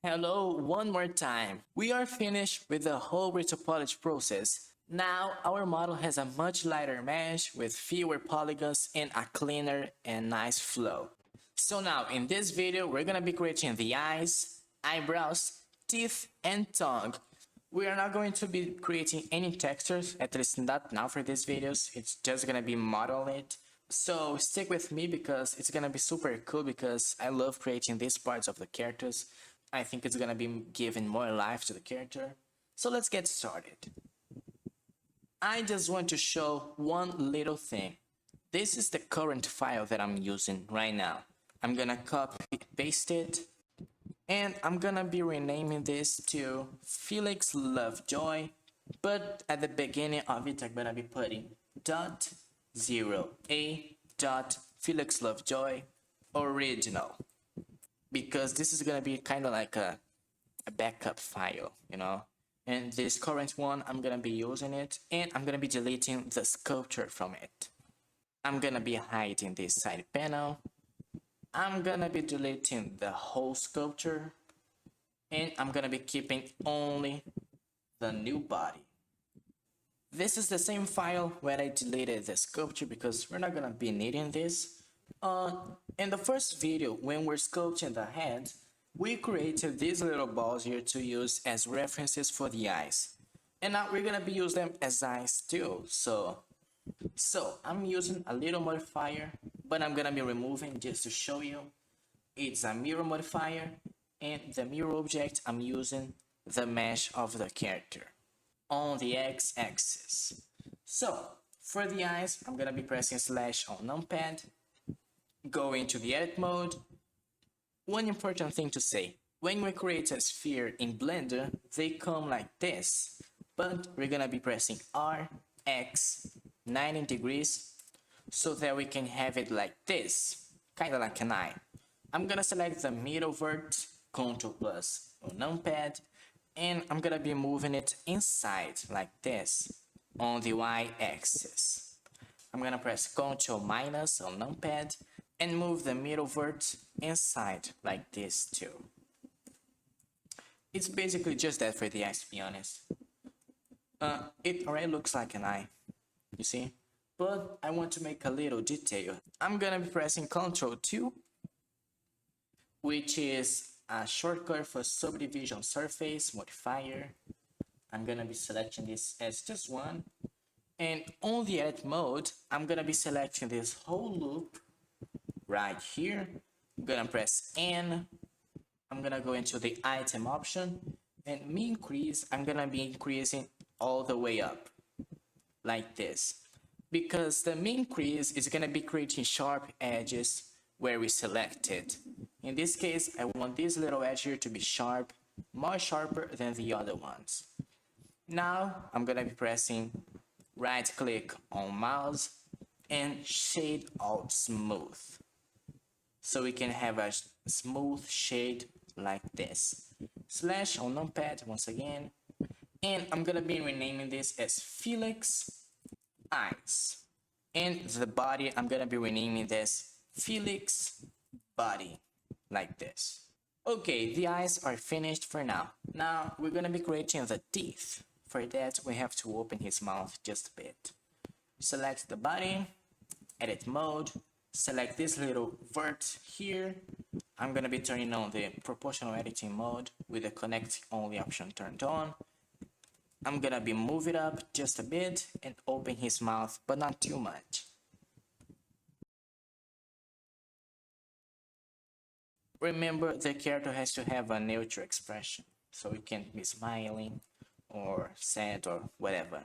Hello, one more time. We are finished with the whole retopology process. Now our model has a much lighter mesh with fewer polygons and a cleaner and nice flow. So now in this video we're gonna be creating the eyes, eyebrows, teeth, and tongue. We are not going to be creating any textures, at least not now for these videos. It's just gonna be model it. So stick with me because it's gonna be super cool because I love creating these parts of the characters. I think it's gonna be giving more life to the character. So let's get started. I just want to show one little thing. This is the current file that I'm using right now. I'm gonna copy paste it and I'm gonna be renaming this to Felix Lovejoy, but at the beginning of it I'm gonna be putting dot 0a dot Felix Lovejoy original, because this is gonna be kind of like a backup file, you know. And this current one, I'm gonna be using it, and I'm gonna be deleting the sculpture from it. I'm gonna be hiding this side panel. I'm gonna be deleting the whole sculpture, and I'm gonna be keeping only the new body. This is the same file where I deleted the sculpture because we're not gonna be needing this. In the first video, when we're sculpting the head, we created these little balls here to use as references for the eyes. And now we're gonna be using them as eyes too. So I'm using a little modifier, but I'm gonna be removing just to show you. It's a mirror modifier, and the mirror object, I'm using the mesh of the character on the x-axis. So for the eyes, I'm gonna be pressing slash on numpad, go into the edit mode. One important thing to say, when we create a sphere in Blender, they come like this, but we're gonna be pressing R, X, 90 degrees, so that we can have it like this, kinda like an eye. I'm gonna select the middle vert, Ctrl plus on numpad, and I'm gonna be moving it inside like this on the y-axis. I'm gonna press Ctrl minus on numpad and move the middle vert inside like this too. It's basically just that for the eyes, to be honest. It already looks like an eye, you see? But I want to make a little detail. I'm gonna be pressing Ctrl 2, which is a shortcut for subdivision surface modifier. I'm gonna be selecting this as just one. And on the edit mode, I'm gonna be selecting this whole loop right here. I'm gonna press N. I'm gonna go into the item option and mean increase. I'm gonna be increasing all the way up like this, because the mean increase is gonna be creating sharp edges where we select it. In this case, I want this little edge here to be sharp, more sharper than the other ones. Now I'm gonna be pressing right click on mouse and shade alt smooth, so we can have a smooth shade like this. Slash on numpad once again, and I'm gonna be renaming this as Felix Eyes, and the body I'm gonna be renaming this Felix Body like this. Okay, the eyes are finished for now. Now we're gonna be creating the teeth. For that, we have to open his mouth just a bit. Select the body, edit mode, select this little vert here. I'm gonna be turning on the proportional editing mode with the connect only option turned on. I'm gonna be move it up just a bit and open his mouth, but not too much. Remember, the character has to have a neutral expression, so it can't be smiling or sad or whatever.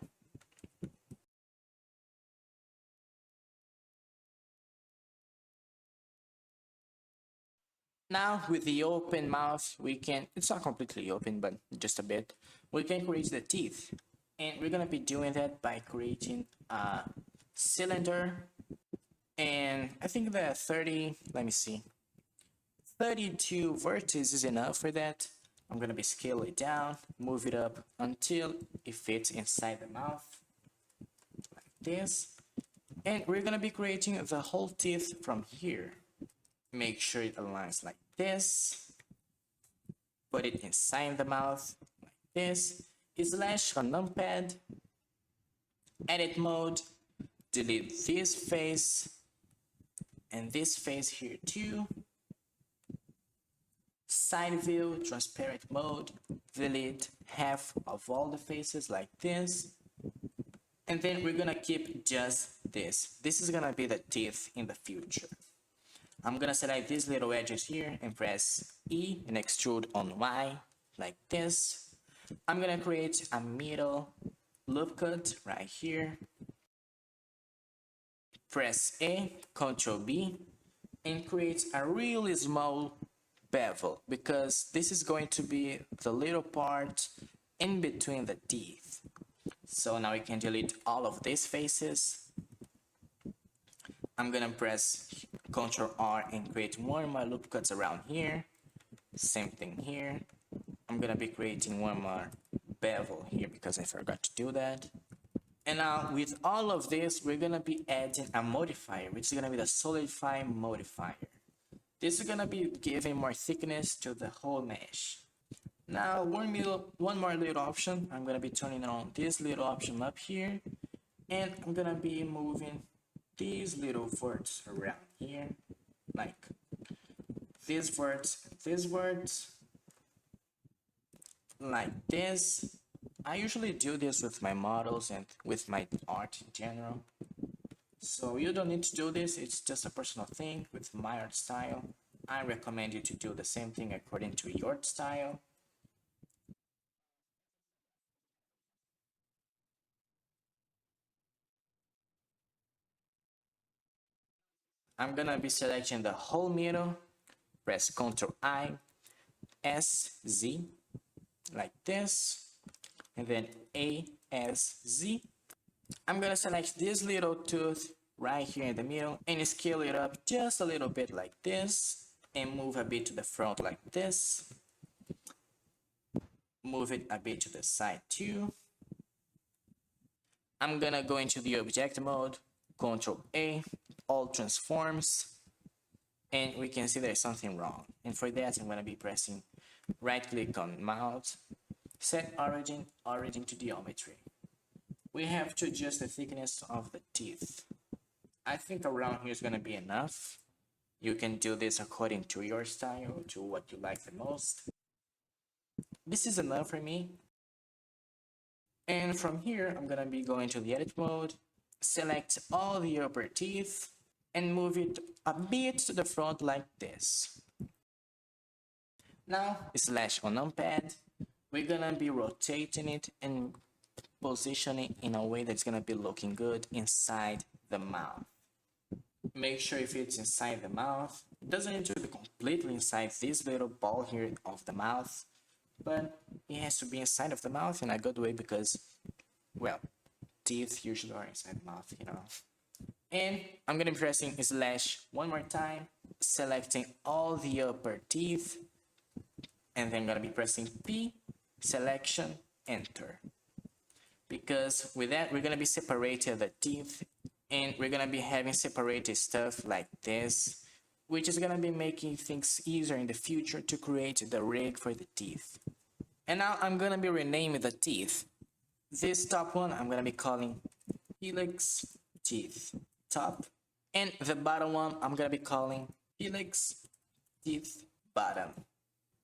Now with the open mouth, we can, it's not completely open, but just a bit, we can create the teeth. And we're gonna be doing that by creating a cylinder. And I think that 30, let me see, 32 vertices is enough for that. I'm gonna be scale it down, move it up until it fits inside the mouth, like this. And we're gonna be creating the whole teeth from here. Make sure it aligns like this. put it inside the mouth like this, slash on numpad, edit mode, delete this face and this face here too, side view, transparent mode, delete half of all the faces like this, and then we're gonna keep just this. This is gonna be the teeth in the future. I'm gonna select these little edges here and press E and extrude on Y like this. I'm gonna create a middle loop cut right here. Press A, Ctrl B, and create a really small bevel because this is going to be the little part in between the teeth. So now we can delete all of these faces. I'm gonna press Ctrl R and create more and more loop cuts around here. Same thing here. I'm gonna be creating one more bevel here because I forgot to do that. And now with all of this, we're gonna be adding a modifier, which is gonna be the solidify modifier. This is gonna be giving more thickness to the whole mesh. Now one more little option. I'm gonna be turning on this little option up here, and I'm gonna be moving these little verts around here, like these verts, like this. I usually do this with my models and with my art in general. So you don't need to do this, it's just a personal thing with my art style. I recommend you to do the same thing according to your style. I'm gonna be selecting the whole middle, press Ctrl I, S, Z, like this, and then A, S, Z. I'm gonna select this little tooth right here in the middle and scale it up just a little bit like this and move a bit to the front like this. Move it a bit to the side too. I'm gonna go into the object mode, Ctrl A, all transforms, and we can see there's something wrong. And for that, I'm gonna be pressing right click on mount, set origin to geometry. We have to adjust the thickness of the teeth. I think around here is gonna be enough. You can do this according to your style, to what you like the most. This is enough for me. And from here, I'm gonna be going to the edit mode, select all the upper teeth, and move it a bit to the front like this. Now, slash on numpad, we're gonna be rotating it and positioning in a way that's gonna be looking good inside the mouth. Make sure if it's inside the mouth, it doesn't need to be completely inside this little ball here of the mouth, but it has to be inside of the mouth in a good way because, well, teeth usually are inside the mouth, you know. And I'm gonna be pressing slash one more time, selecting all the upper teeth, and then gonna be pressing P, selection, enter. Because with that, we're gonna be separating the teeth, and we're gonna be having separated stuff like this, which is gonna be making things easier in the future to create the rig for the teeth. And now I'm gonna be renaming the teeth. This top one, I'm gonna be calling helix teeth top, and the bottom one, I'm gonna be calling helix teeth bottom,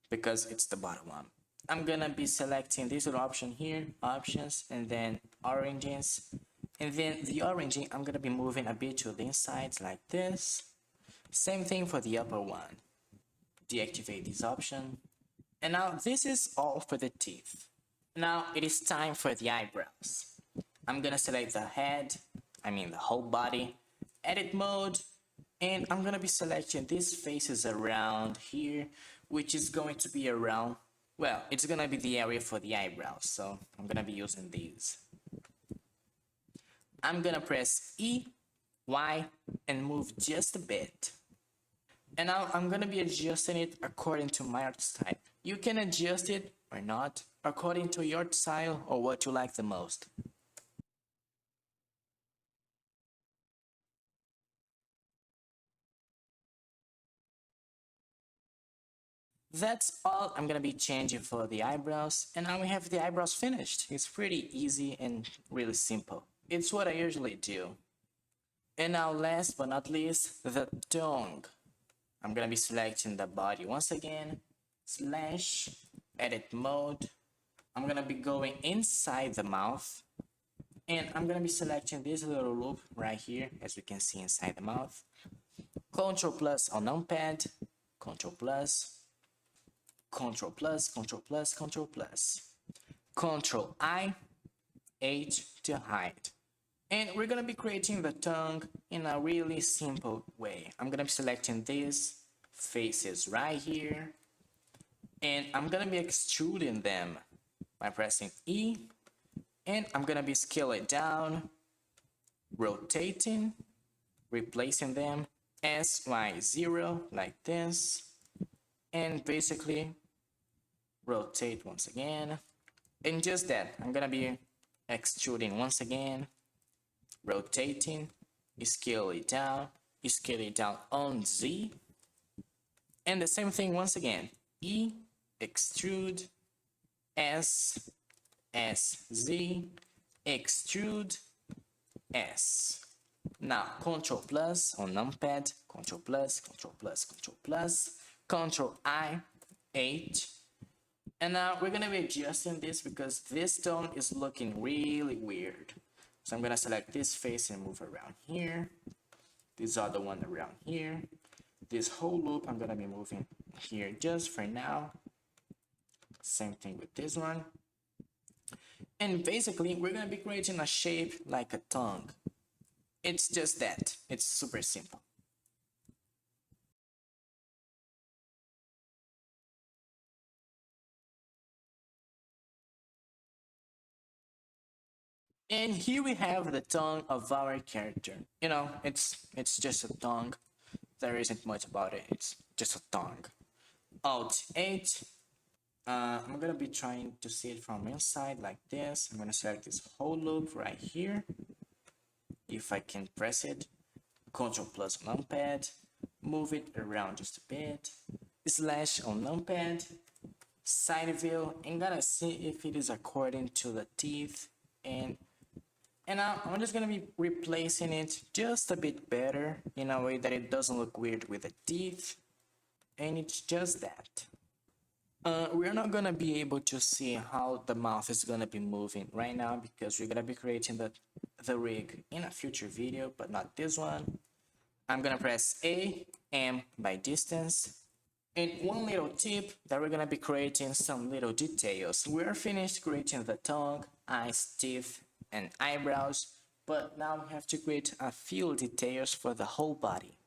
because it's the bottom one. I'm gonna be selecting this little option here, options, and then origins. And then the origin, I'm gonna be moving a bit to the inside like this. Same thing for the upper one. Deactivate this option. And now this is all for the teeth. Now it is time for the eyebrows. I'm gonna select the head, the whole body, edit mode, and I'm gonna be selecting these faces around here, which is going to be around, well, it's gonna be the area for the eyebrows, so I'm gonna be using these. I'm gonna press E, Y, and move just a bit. And now I'm gonna be adjusting it according to my art style. You can adjust it or not according to your style or what you like the most. That's all I'm gonna be changing for the eyebrows, and now we have the eyebrows finished. It's pretty easy and really simple. It's what I usually do. And now last but not least, the tongue. I'm gonna be selecting the body once again, slash, edit mode. I'm gonna be going inside the mouth, and I'm gonna be selecting this little loop right here, as we can see inside the mouth. Control plus on numpad, Control plus, Control plus, Control plus, Control plus, Control I, H to hide. And we're gonna be creating the tongue in a really simple way. I'm gonna be selecting these faces right here, and I'm gonna be extruding them by pressing E, and I'm gonna be scaling it down, rotating, replacing them SY0 like this, and basically rotate once again. And just that, I'm gonna be extruding once again, rotating, scale it down on Z, and the same thing once again, E, extrude, S, Z, extrude, S. Now, Control plus on numpad, Control plus, Control plus, Control plus, Control I, H. And now we're gonna be adjusting this because this tone is looking really weird. So I'm gonna select this face and move around here. This other one around here. This whole loop I'm gonna be moving here just for now. Same thing with this one. And basically we're gonna be creating a shape like a tongue. It's just that. It's super simple. And here we have the tongue of our character. You know, it's just a tongue. There isn't much about it. It's just a tongue. Alt 8. I'm gonna be trying to see it from inside like this. I'm gonna select this whole loop right here. If I can press it. Control plus numpad. Move it around just a bit. Slash on numpad. Side view. And gotta see if it is according to the teeth. And now I'm just gonna be replacing it just a bit better in a way that it doesn't look weird with the teeth. And it's just that. We're not gonna be able to see how the mouth is gonna be moving right now because we're gonna be creating the rig in a future video, but not this one. I'm gonna press A, M by distance. And one little tip that we're gonna be creating some little details. We are finished creating the tongue, eyes, teeth, and eyebrows, but now we have to create a few details for the whole body,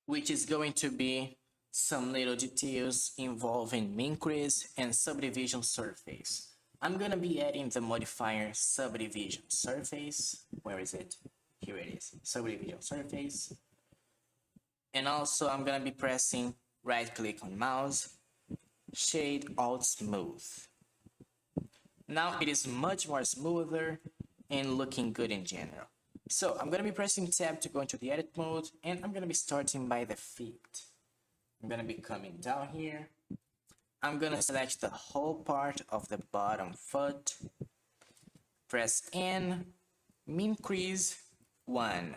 which is going to be some little details involving mean crease and subdivision surface. I'm gonna be adding the modifier subdivision surface. Where is it? Here it is, subdivision surface. And also I'm gonna be pressing right click on mouse, shade alt smooth. Now it is much more smoother and looking good in general. So I'm gonna be pressing tab to go into the edit mode, and I'm gonna be starting by the feet. I'm gonna be coming down here. I'm gonna select the whole part of the bottom foot. Press N, mean crease 1.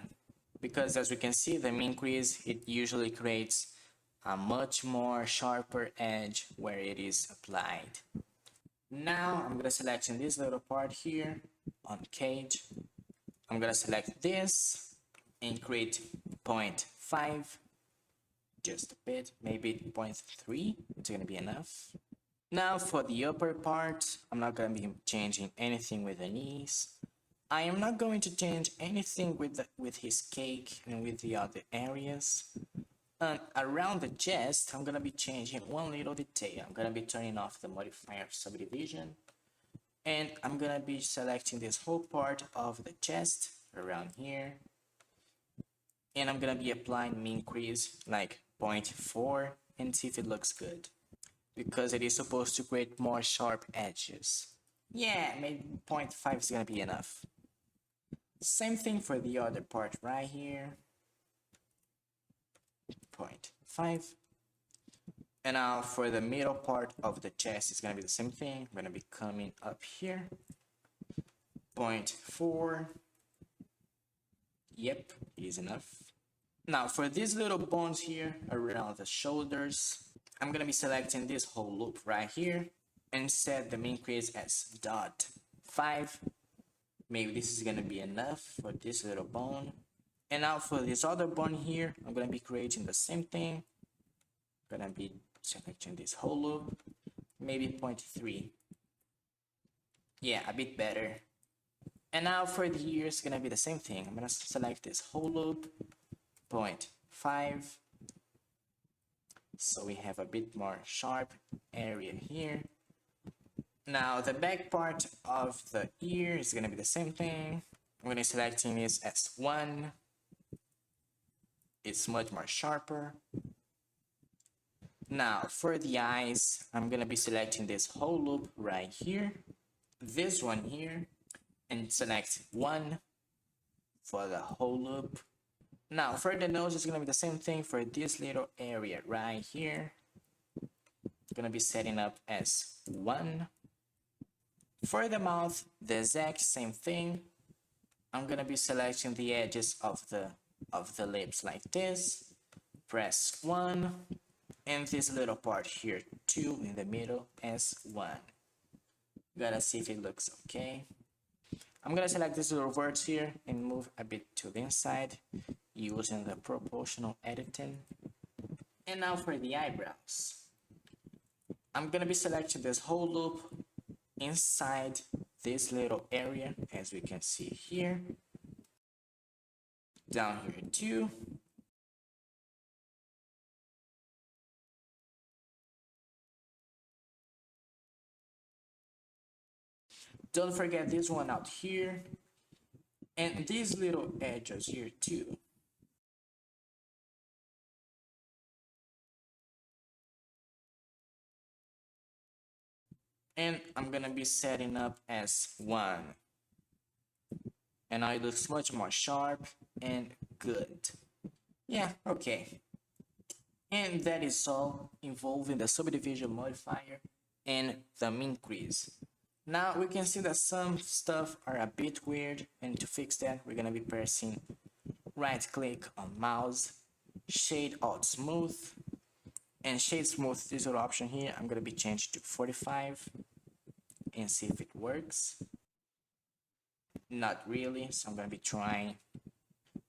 Because as we can see, the mean crease, it usually creates a much more sharper edge where it is applied. Now I'm gonna select in this little part here on cage. I'm gonna select this and create 0.5, just a bit, maybe 0.3, it's gonna be enough. Now for the upper part, I'm not gonna be changing anything with the knees. I am not going to change anything with his cake and with the other areas. And around the chest, I'm gonna be changing one little detail. I'm gonna be turning off the modifier subdivision, and I'm gonna be selecting this whole part of the chest around here, and I'm gonna be applying mean crease like 0.4 and see if it looks good, because it is supposed to create more sharp edges. Yeah, maybe 0.5 is gonna be enough. Same thing for the other part right here. 0.5. And now for the middle part of the chest, it's gonna be the same thing. I'm gonna be coming up here. 0.4. Yep, easy enough. Now for these little bones here around the shoulders, I'm gonna be selecting this whole loop right here and set the mean crease as .5. Maybe this is gonna be enough for this little bone. And now for this other bone here, I'm gonna be creating the same thing. Gonna be selecting this whole loop, maybe 0.3. Yeah, a bit better. And now for the ear, it's gonna be the same thing. I'm gonna select this whole loop, 0.5. So we have a bit more sharp area here. Now the back part of the ear is gonna be the same thing. I'm gonna be selecting this as 1. It's much more sharper. Now for the eyes, I'm gonna be selecting this whole loop right here, this one here, and select 1 for the whole loop. Now for the nose, it's gonna be the same thing for this little area right here. Gonna be setting up as 1. For the mouth, the exact same thing. I'm gonna be selecting the edges of the lips like this. Press 1, and this little part here 2 in the middle as 1. Gotta see if it looks okay. I'm gonna select these little words here and move a bit to the inside using the proportional editing. And now for the eyebrows. I'm gonna be selecting this whole loop inside this little area, as we can see here. Down here too. Don't forget this one out here. And these little edges here too. And I'm gonna be setting up as 1. And now it looks much more sharp and good. Yeah, okay. And that is all involving the subdivision modifier and the mean crease. Now we can see that some stuff are a bit weird, and to fix that, we're gonna be pressing right click on mouse, shade alt smooth, and shade smooth, this little option here, I'm gonna be changed to 45 and see if it works. Not really, so I'm gonna be trying.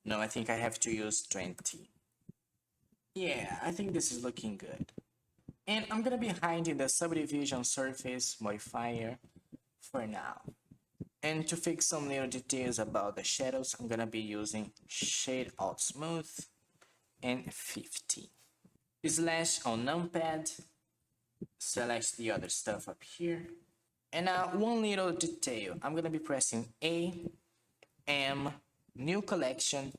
No, I think I have to use 20. Yeah, I think this is looking good. And I'm gonna be hiding the subdivision surface modifier for now. And to fix some little details about the shadows, I'm gonna be using shade alt smooth and 50. Slash on numpad, select the other stuff up here. And now one little detail, I'm gonna be pressing A, M, new collection.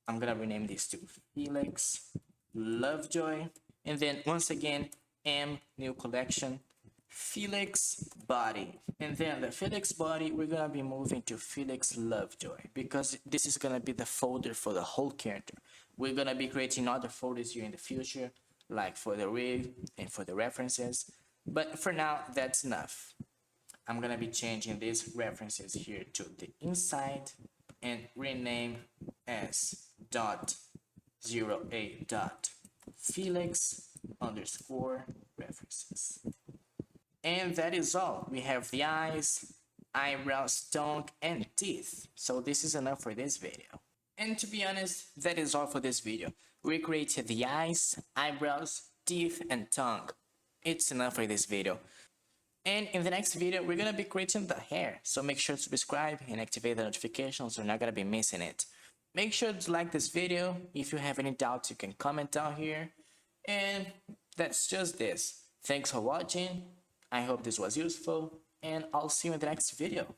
I'm gonna rename this to Felix Lovejoy. And then once again, M, new collection, Felix body. And then the Felix body, we're gonna be moving to Felix Lovejoy because this is gonna be the folder for the whole character. We're gonna be creating other folders here in the future, like for the rig and for the references. But for now, that's enough. I'm gonna be changing these references here to the inside and rename as .08 dot Felix underscore references. And that is all. We have the eyes, eyebrows, tongue, and teeth. So this is enough for this video. And to be honest, that is all for this video. We created the eyes, eyebrows, teeth, and tongue. It's enough for this video. And in the next video, we're gonna be creating the hair. So make sure to subscribe and activate the notifications so you're not gonna be missing it. Make sure to like this video. If you have any doubts, you can comment down here. And that's just this. Thanks for watching. I hope this was useful, and I'll see you in the next video.